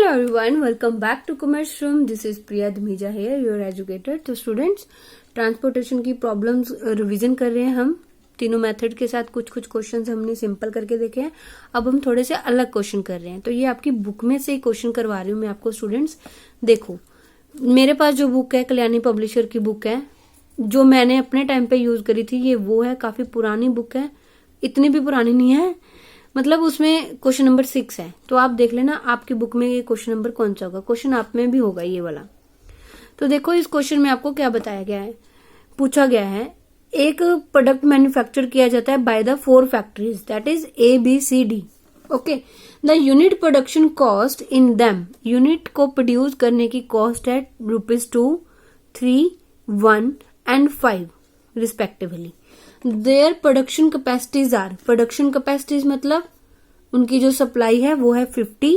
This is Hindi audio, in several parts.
Hello everyone, welcome back to Commerce Room. This is Priya Dhmija here, your educator. तो स्टूडेंट्स, ट्रांसपोर्टेशन की प्रॉब्लम्स रिवीजन कर रहे हैं हम तीनों मेथड के साथ। कुछ क्वेश्चंस हमने सिंपल करके देखे हैं, अब हम थोड़े से अलग क्वेश्चन कर रहे हैं। तो ये आपकी बुक में से क्वेश्चन करवा रही हूँ मैं आपको स्टूडेंट्स। देखो, मेरे पास जो बुक है कल्याणी पब्लिशर की बुक है, जो मैंने अपने टाइम पे यूज करी थी, ये वो है। काफी पुरानी बुक है, इतनी भी पुरानी नहीं है, मतलब उसमें क्वेश्चन नंबर 6 है। तो आप देख लेना आपकी बुक में ये क्वेश्चन नंबर कौन सा होगा। क्वेश्चन आप में भी होगा ये वाला। तो देखो, इस क्वेश्चन में आपको क्या बताया गया है, पूछा गया है एक प्रोडक्ट मैन्युफैक्चर किया जाता है by the 4 factories, that is ABCD। Okay, the unit production cost in them, unit को प्रोड्यूस करने की कॉस्ट है ₹2, 3, 1 and 5 respectively. Their production capacities are, production capacities मतलब उनकी जो सप्लाई है वो है 50,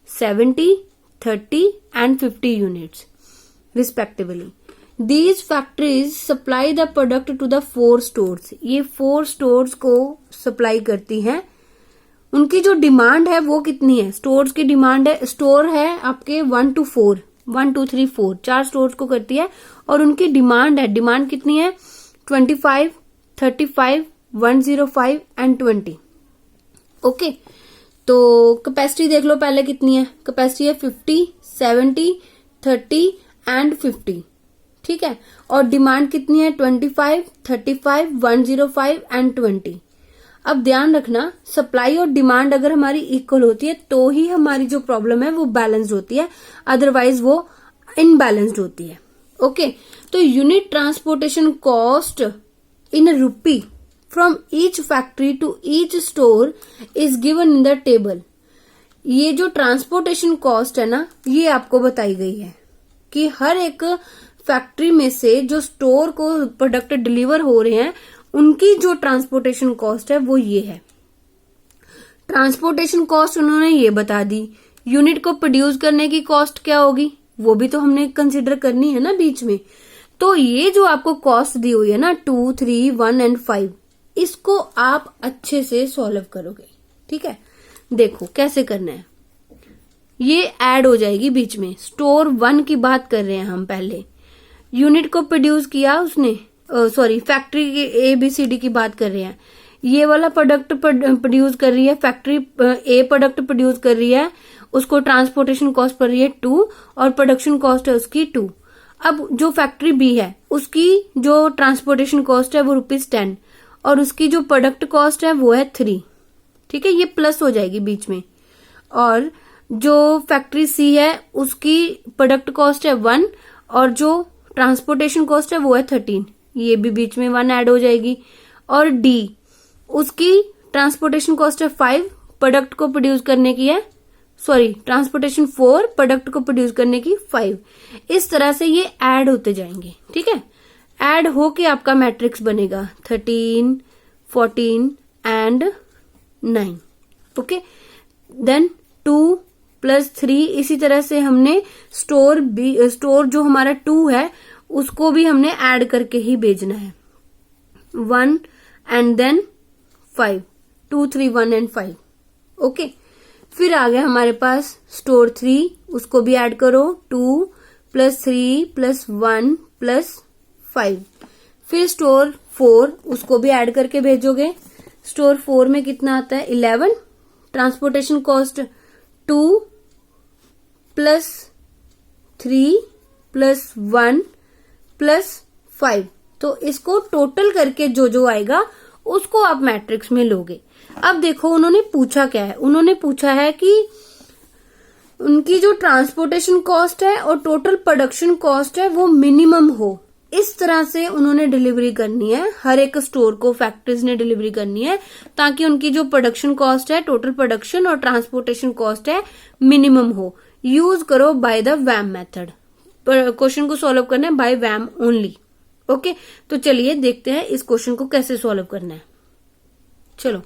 70, 30 and 50 units respectively. These factories supply the product to the 4 stores, ये 4 स्टोर्स को सप्लाई करती हैं। उनकी जो डिमांड है वो कितनी है, स्टोर्स की डिमांड है, स्टोर है आपके 1 to 4, 1 2 3 4, 4 स्टोर्स को करती है। और उनकी डिमांड है, डिमांड कितनी है, 25, 35, 105 एंड 20। ओके, तो कैपेसिटी देख लो पहले कितनी है। कैपेसिटी है 50, 70, 30 एंड 50, ठीक है। और डिमांड कितनी है, 25, 35, 105 एंड 20। अब ध्यान रखना, सप्लाई और डिमांड अगर हमारी इक्वल होती है तो ही हमारी जो प्रॉब्लम है वो बैलेंस्ड होती है, अदरवाइज वो इनबैलेंस्ड होती है। ओके, तो unit transportation cost in a rupee from each factory to each store is given in the table। ये जो ट्रांसपोर्टेशन कॉस्ट है ना, ये आपको बताई गई है कि हर एक फैक्ट्री में से जो स्टोर को प्रोडक्ट डिलीवर हो रहे हैं उनकी जो ट्रांसपोर्टेशन कॉस्ट है वो ये है। ट्रांसपोर्टेशन कॉस्ट उन्होंने ये बता दी। यूनिट को प्रोड्यूस करने की कॉस्ट क्या होगी वो भी तो हमने कंसिडर करनी है ना बीच में। तो ये जो आपको कॉस्ट दी हुई है ना 2, 3, 1 एंड 5, इसको आप अच्छे से सॉल्व करोगे, ठीक है। देखो कैसे करना है, ये ऐड हो जाएगी बीच में। स्टोर 1 की बात कर रहे हैं हम, पहले यूनिट को प्रोड्यूस किया उसने, सॉरी फैक्ट्री की ABCD की बात कर रहे हैं। ये वाला प्रोडक्ट प्रोड्यूस कर रही है फैक्ट्री A, प्रोडक्ट प्रोड्यूस कर रही है, उसको ट्रांसपोर्टेशन कॉस्ट पड़ रही है 2 और प्रोडक्शन कॉस्ट है उसकी 2। अब जो फैक्ट्री B है उसकी जो ट्रांसपोर्टेशन कॉस्ट है वो ₹10 और उसकी जो प्रोडक्ट कॉस्ट है वो है 3, ठीक है। ये प्लस हो जाएगी बीच में। और जो फैक्ट्री C है उसकी प्रोडक्ट कॉस्ट है 1 और जो ट्रांसपोर्टेशन कॉस्ट है वो है 13, ये भी बीच में 1 ऐड हो जाएगी। और D, उसकी ट्रांसपोर्टेशन कॉस्ट है 5, प्रोडक्ट को प्रोड्यूस करने की है, सॉरी ट्रांसपोर्टेशन 4, प्रोडक्ट को प्रोड्यूस करने की 5। इस तरह से ये ऐड होते जाएंगे, ठीक है। ऐड होके आपका मैट्रिक्स बनेगा 13, 14 एंड 9। ओके, देन 2 + 3, इसी तरह से हमने स्टोर जो हमारा 2 है उसको भी हमने ऐड करके ही भेजना है, 1 एंड देन 5, 2, 3, 1 एंड 5। ओके, फिर आ गया हमारे पास स्टोर 3, उसको भी ऐड करो, 2 + 3 + 1 + 5। फिर स्टोर 4, उसको भी ऐड करके भेजोगे। स्टोर 4 में कितना आता है, 11, ट्रांसपोर्टेशन कॉस्ट 2 + 3 + 1 + 5। तो इसको टोटल करके जो आएगा उसको आप मैट्रिक्स में लोगे। अब देखो उन्होंने पूछा क्या है, उन्होंने पूछा है कि उनकी जो ट्रांसपोर्टेशन कॉस्ट है और टोटल प्रोडक्शन कॉस्ट है वो मिनिमम हो। इस तरह से उन्होंने डिलीवरी करनी है, हर एक स्टोर को फैक्ट्रीज ने डिलीवरी करनी है, ताकि उनकी जो प्रोडक्शन कॉस्ट है, टोटल प्रोडक्शन और ट्रांसपोर्टेशन कॉस्ट है, मिनिमम हो। यूज करो बाय द वैम मेथड। क्वेश्चन को सॉल्व करना है बाय वैम ओनली। ओके, तो चलिए देखते हैं इस क्वेश्चन को कैसे सॉल्व करना है। चलो,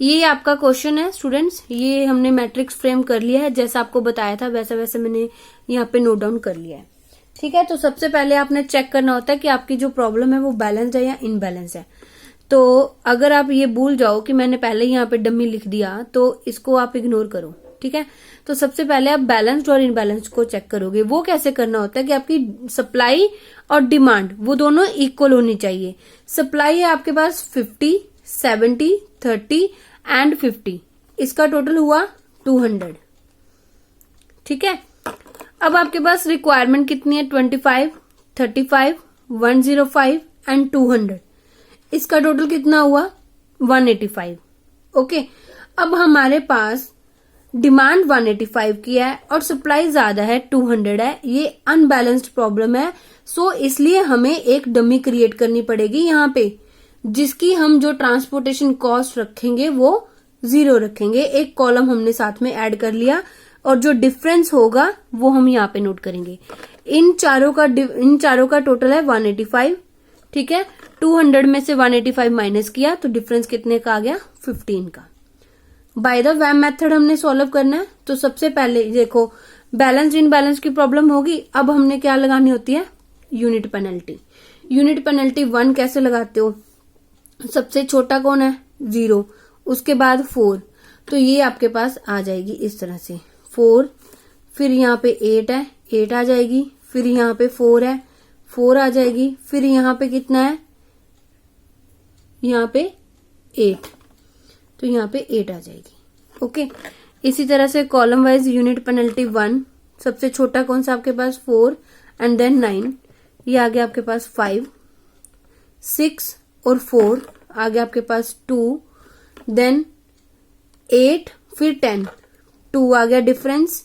ये आपका क्वेश्चन है स्टूडेंट्स, ये हमने मैट्रिक्स फ्रेम कर लिया है, जैसा आपको बताया था वैसा वैसे मैंने यहाँ पे नोट डाउन कर लिया है, ठीक है। तो सबसे पहले आपने चेक करना होता है कि आपकी जो प्रॉब्लम है वो बैलेंस है या इनबैलेंस है। तो अगर आप ये भूल जाओ कि मैंने पहले यहाँ पे डमी लिख दिया तो इसको आप इग्नोर करो, ठीक है। तो सबसे पहले आप बैलेंस्ड और इनबैलेंस्ड को चेक करोगे। वो कैसे करना होता है कि आपकी सप्लाई और डिमांड वो दोनों इक्वल होनी चाहिए। सप्लाई है आपके पास 50, 70, 30 एंड 50, इसका टोटल हुआ 200, ठीक है। अब आपके पास रिक्वायरमेंट कितनी है, 25, 35, 105 एंड 200, इसका टोटल कितना हुआ, 185, ओके। अब हमारे पास डिमांड 185 की है और सप्लाई ज्यादा है, 200 है, ये अनबैलेंस्ड प्रॉब्लम है। सो इसलिए हमें एक डमी क्रिएट करनी पड़ेगी यहाँ पे, जिसकी हम जो ट्रांसपोर्टेशन कॉस्ट रखेंगे वो 0 रखेंगे। एक कॉलम हमने साथ में ऐड कर लिया और जो डिफरेंस होगा वो हम यहाँ पे नोट करेंगे। इन चारों का टोटल है 185, ठीक है। 200 में से 185 माइनस किया तो डिफरेंस कितने का आ गया, 15 का। बाय द वैम मेथड हमने सॉल्व करना है। तो सबसे पहले देखो बैलेंस इनबैलेंस की प्रॉब्लम होगी, अब हमने क्या लगानी होती है, यूनिट पेनल्टी। यूनिट पेनल्टी 1 कैसे लगाते हो, सबसे छोटा कौन है, 0, उसके बाद 4, तो ये आपके पास आ जाएगी इस तरह से 4, फिर यहाँ पे 8 है, 8 आ जाएगी, फिर यहाँ पे 4 है, 4 आ जाएगी, फिर यहाँ पे कितना है, यहाँ पे 8, तो यहाँ पे 8 आ जाएगी, ओके। इसी तरह से कॉलम वाइज यूनिट पेनल्टी 1, सबसे छोटा कौन सा आपके पास 4 एंड देन 9, ये आ गया आपके पास 5, 6 और 4 आ गया आपके पास 2, देन 8, फिर 10, 2 आ गया डिफरेंस,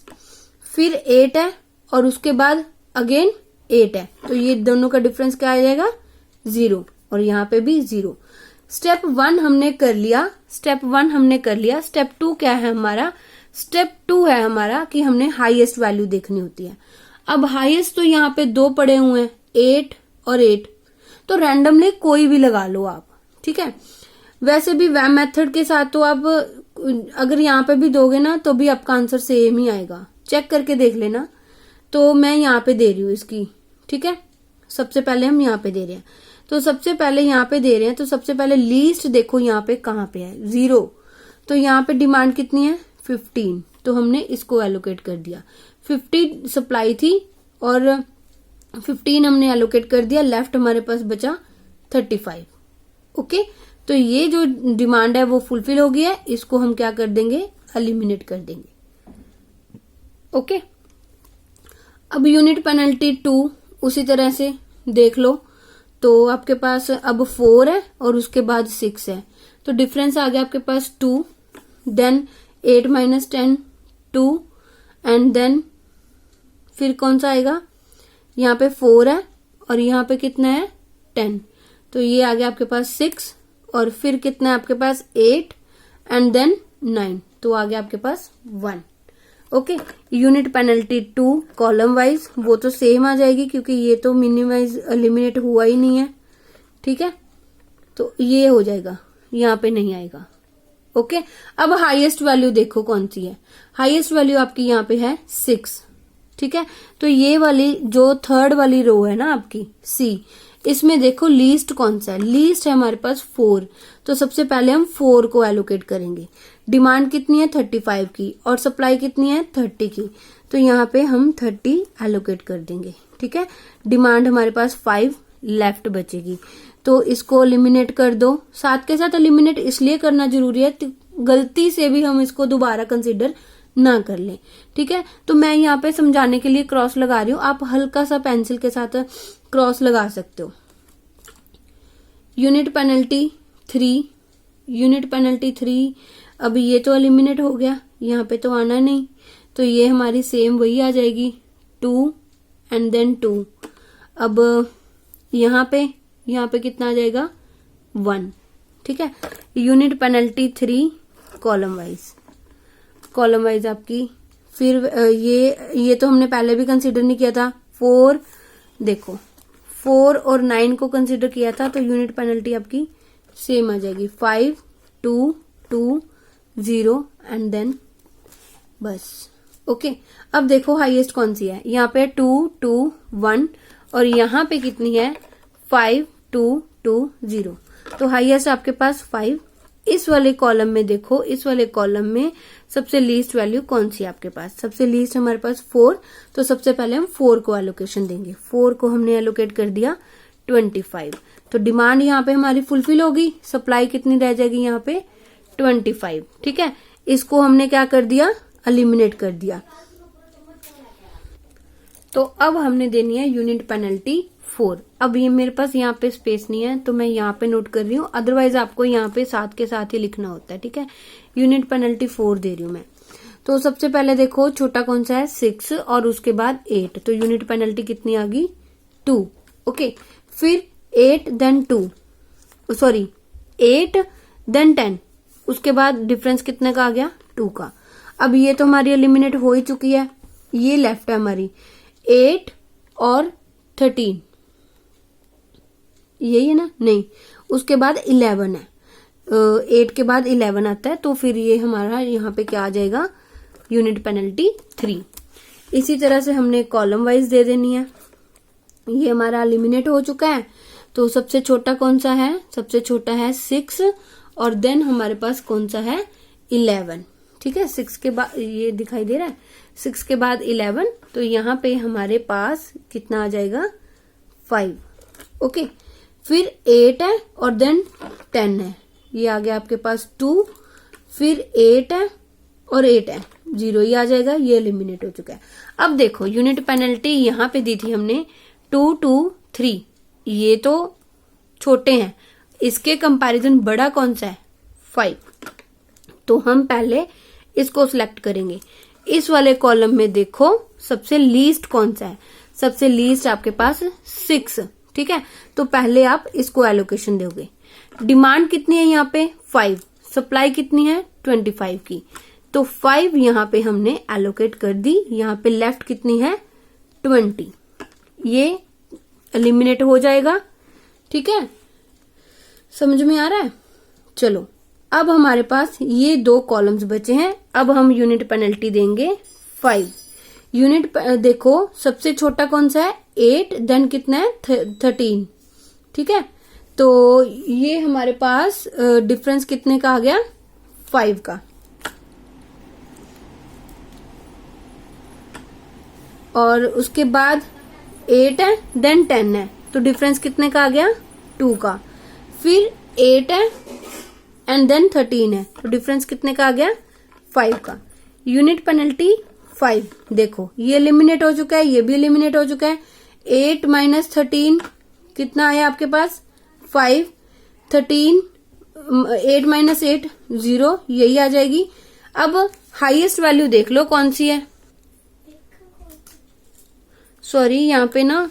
फिर 8 है और उसके बाद अगेन 8 है, तो ये दोनों का डिफरेंस क्या आ जाएगा, 0, और यहाँ पे भी 0। स्टेप 1 हमने कर लिया, स्टेप 2 क्या है हमारा, स्टेप 2 है हमारा कि हमने हाईएस्ट वैल्यू देखनी होती है। अब हाईएस्ट तो यहाँ पे 2 पड़े हुए हैं, 8 और 8, तो रैंडमली कोई भी लगा लो आप, ठीक है। वैसे भी वैम मेथड के साथ तो आप अगर यहाँ पे भी दोगे ना तो भी आपका आंसर सेम ही आएगा, चेक करके देख लेना। तो मैं यहाँ पे दे रही हूँ इसकी, ठीक है। सबसे पहले हम यहाँ पे दे रहे हैं, तो सबसे पहले यहाँ पे दे रहे हैं, तो सबसे पहले लीस्ट देखो यहाँ पे कहाँ पे है, 0, तो यहाँ पे डिमांड कितनी है, 15, तो हमने इसको एलोकेट कर दिया। 50 सप्लाई थी और 15 हमने एलोकेट कर दिया, लेफ्ट हमारे पास बचा 35, ओके। तो ये जो डिमांड है वो फुलफिल हो गई है, इसको हम क्या कर देंगे, एलिमिनेट कर देंगे, ओके। अब यूनिट पेनल्टी 2 उसी तरह से देख लो, तो आपके पास अब 4 है और उसके बाद 6 है, तो डिफरेंस आ गया आपके पास 2, देन 8 माइनस 10 2, एंड देन फिर कौन सा आएगा, यहाँ पे 4 है और यहाँ पे कितना है 10, तो ये आ गया आपके पास 6, और फिर कितना है आपके पास 8 एंड देन 9, तो आ गया आपके पास 1, okay. Unit penalty 2 column wise वो तो सेम आ जाएगी क्योंकि ये तो मिनिमाइज एलिमिनेट हुआ ही नहीं है, ठीक है, तो ये हो जाएगा, यहाँ पे नहीं आएगा, ओके। अब हाईएस्ट वैल्यू देखो कौन सी है, हाईएस्ट वैल्यू आपकी यहाँ पे है 6, ठीक है। तो ये वाली जो थर्ड वाली रो है ना आपकी सी, इसमें देखो लीस्ट कौन सा है, लीस्ट है हमारे पास 4, तो सबसे पहले हम 4 को एलोकेट करेंगे। डिमांड कितनी है 35 की और सप्लाई कितनी है 30 की, तो यहाँ पे हम 30 एलोकेट कर देंगे, ठीक है। डिमांड हमारे पास 5 लेफ्ट बचेगी, तो इसको एलिमिनेट कर दो। साथ के साथ एलिमिनेट इसलिए करना जरूरी है गलती से भी हम इसको दोबारा कंसिडर ना कर लें, ठीक है। तो मैं यहाँ पे समझाने के लिए क्रॉस लगा रही हूँ, आप हल्का सा पेंसिल के साथ क्रॉस लगा सकते हो। यूनिट पेनल्टी 3, यूनिट पेनल्टी 3, अब ये तो एलिमिनेट हो गया, यहाँ पे तो आना नहीं, तो ये हमारी सेम वही आ जाएगी 2 एंड देन 2। अब यहाँ पे कितना आ जाएगा 1, ठीक है। यूनिट पेनल्टी 3 कॉलम वाइज आपकी, फिर ये तो हमने पहले भी कंसीडर नहीं किया था। 4 देखो 4 और 9 को कंसीडर किया था, तो यूनिट पेनल्टी आपकी सेम आ जाएगी 5 2 2 0 एंड देन बस, ओके। अब देखो हाईएस्ट कौन सी है, यहाँ पे 2 2 1 और यहाँ पे कितनी है 5 2 2 0, तो हाईएस्ट आपके पास 5 इस वाले कॉलम में देखो, इस वाले कॉलम में सबसे लीस्ट वैल्यू कौन सी है आपके पास? सबसे लीस्ट हमारे पास 4, तो सबसे पहले हम 4 को एलोकेशन देंगे। 4 को हमने एलोकेट कर दिया 25। तो डिमांड यहाँ पे हमारी फुलफिल होगी, सप्लाई कितनी रह जाएगी यहाँ पे? 25। ठीक है, इसको हमने क्या कर दिया? एलिमिनेट कर दिया। तो अब हमने देनी है यूनिट पेनल्टी 4। अब ये मेरे पास यहाँ पे स्पेस नहीं है तो मैं यहाँ पे नोट कर रही हूँ, अदरवाइज आपको यहाँ पे साथ के साथ ही लिखना होता है। ठीक है, यूनिट पेनल्टी 4 दे रही हूँ मैं। तो सबसे पहले देखो छोटा कौन सा है? 6 और उसके बाद 8, तो यूनिट पेनल्टी कितनी आ गई? 2। ओके, फिर 8 देन 2, सॉरी 8 देन 10, उसके बाद डिफरेंस कितने का आ गया? 2 का। अब ये तो हमारी एलिमिनेट हो ही चुकी है, ये लेफ्ट है हमारी 8 और 13, यही है ना? नहीं, उसके बाद 11 है, 8 के बाद 11 आता है, तो फिर ये हमारा यहाँ पे क्या आ जाएगा? Unit penalty 3। इसी तरह से हमने कॉलम वाइज दे देनी है। ये हमारा एलिमिनेट हो चुका है, तो सबसे छोटा कौन सा है? सबसे छोटा है 6 और देन हमारे पास कौन सा है? 11। ठीक है, 6 के बाद ये दिखाई दे रहा है, 6 के बाद 11, तो यहाँ पे हमारे पास कितना आ जाएगा? 5। ओके, फिर 8 है और देन 10 है, ये आ गया आपके पास 2, फिर 8 है और 8 है, 0 ही आ जाएगा, ये एलिमिनेट हो चुका है। अब देखो यूनिट पेनल्टी यहाँ पे दी थी हमने 2 2 3, ये तो छोटे हैं, इसके कंपैरिजन बड़ा कौन सा है? 5। तो हम पहले इसको सिलेक्ट करेंगे। इस वाले कॉलम में देखो सबसे लीस्ट कौन सा है? सबसे लीस्ट आपके पास 6। ठीक है, तो पहले आप इसको एलोकेशन दोगे। डिमांड कितनी है यहाँ पे? 5। सप्लाई कितनी है? 25 की, तो 5 यहाँ पे हमने एलोकेट कर दी। यहाँ पे लेफ्ट कितनी है? 20, ये एलिमिनेट हो जाएगा। ठीक है, समझ में आ रहा है? चलो, अब हमारे पास ये 2 कॉलम्स बचे हैं। अब हम यूनिट पेनल्टी देंगे 5। यूनिट देखो सबसे छोटा कौन सा है? 8, देन कितना है? 13। ठीक है, तो ये हमारे पास डिफरेंस कितने का आ गया? 5 का। और उसके बाद 8 है देन 10 है, तो डिफरेंस कितने का आ गया? 2 का। फिर 8 है एंड देन 13 है, तो डिफरेंस कितने का आ गया? 5 का। Unit penalty 5। देखो ये एलिमिनेट हो चुका है, ये भी एलिमिनेट हो चुका है। 8 माइनस 13 कितना आया आपके पास? 5। 13 8 माइनस 8 0, यही आ जाएगी। अब हाईएस्ट वैल्यू देख लो कौन सी है? सॉरी, यहाँ पे ना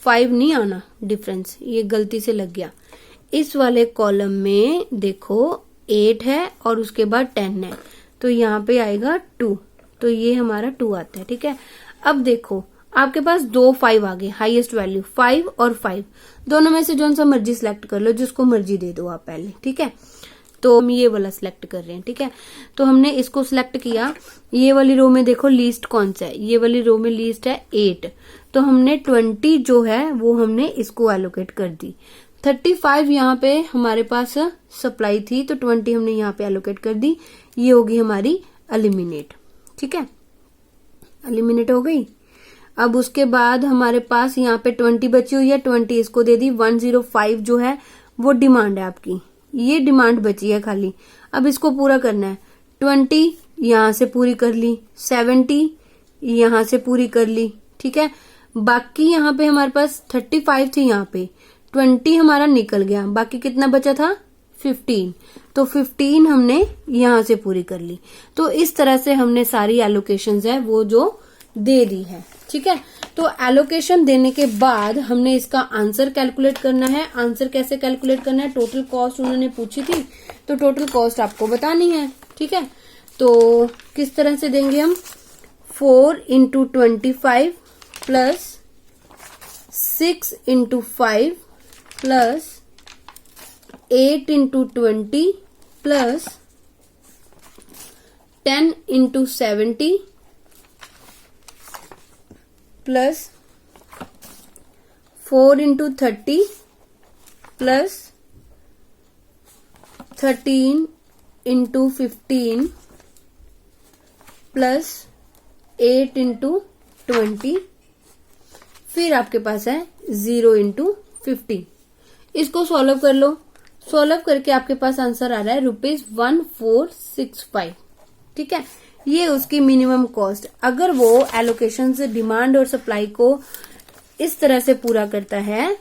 5 नहीं आना डिफरेंस, ये गलती से लग गया। इस वाले कॉलम में देखो 8 है और उसके बाद 10 है, तो यहाँ पे आएगा 2, तो ये हमारा 2 आता है। ठीक है, अब देखो आपके पास 2 5 आ गए, हाईएस्ट वैल्यू 5 और 5, दोनों में से जो सा मर्जी सिलेक्ट कर लो, जिसको मर्जी दे दो आप पहले। ठीक है, तो हम ये वाला सिलेक्ट कर रहे हैं। ठीक है, तो हमने इसको सिलेक्ट किया। ये वाली रो में देखो लीस्ट कौन सा है? ये वाली रो में लीस्ट है 8, तो हमने 20 जो है वो हमने इसको एलोकेट कर दी। 35 यहाँ पे हमारे पास सप्लाई थी, तो 20 हमने यहाँ पे एलोकेट कर दी, ये होगी हमारी एलिमिनेट। ठीक है, एलिमिनेट हो गई। अब उसके बाद हमारे पास यहाँ पे 20 बची हुई है, 20 इसको दे दी। 105 जो है वो डिमांड है आपकी, ये डिमांड बची है खाली। अब इसको पूरा करना है। 20 यहाँ से पूरी कर ली, 70 यहाँ से पूरी कर ली। ठीक है, बाकी यहाँ पे हमारे पास 35 थी, यहाँ पे 20 हमारा निकल गया, बाकी कितना बचा था? 15, तो 15 हमने यहाँ से पूरी कर ली। तो इस तरह से हमने सारी एलोकेशंस है वो जो दे दी है। ठीक है, तो एलोकेशन देने के बाद हमने इसका आंसर कैलकुलेट करना है। आंसर कैसे कैलकुलेट करना है? टोटल कॉस्ट उन्होंने पूछी थी, तो टोटल कॉस्ट आपको बतानी है। ठीक है, तो किस तरह से देंगे हम? 4 into 25 plus 6 into 5 plus 8 into 20 plus 10 into 70 plus 4 into 30 plus 13 into 15 plus 8 into 20, फिर आपके पास है 0 इंटू 15। इसको सॉल्व कर लो। सॉल्व करके आपके पास आंसर आ रहा है ₹1465। ठीक है, ये उसकी मिनिमम कॉस्ट। अगर वो एलोकेशन से डिमांड और सप्लाई को इस तरह से पूरा करता है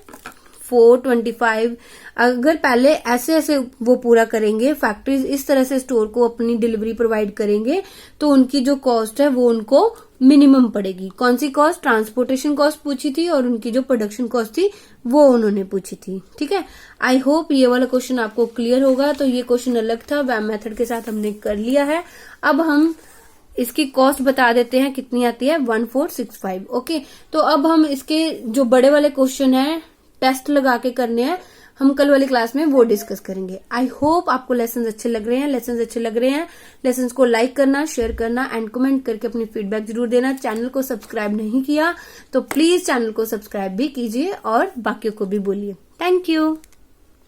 425, अगर पहले ऐसे ऐसे वो पूरा करेंगे, फैक्ट्रीज इस तरह से स्टोर को अपनी डिलीवरी प्रोवाइड करेंगे, तो उनकी जो कॉस्ट है वो उनको मिनिमम पड़ेगी। कौन सी कॉस्ट? ट्रांसपोर्टेशन कॉस्ट पूछी थी और उनकी जो प्रोडक्शन कॉस्ट थी वो उन्होंने पूछी थी। ठीक है, आई होप ये वाला क्वेश्चन आपको क्लियर होगा। तो ये क्वेश्चन अलग था, वैम मेथड के साथ हमने कर लिया है। अब हम इसकी कॉस्ट बता देते हैं कितनी आती है, 1465। ओके, तो अब हम इसके जो बड़े वाले क्वेश्चन है टेस्ट लगा के करने हैं, हम कल वाली क्लास में वो डिस्कस करेंगे। आई होप आपको लेसन अच्छे लग रहे हैं। लेसन को लाइक करना, शेयर करना एंड कमेंट करके अपनी फीडबैक जरूर देना। चैनल को सब्सक्राइब नहीं किया तो प्लीज चैनल को सब्सक्राइब भी कीजिए और बाकियों को भी बोलिए। Thank you.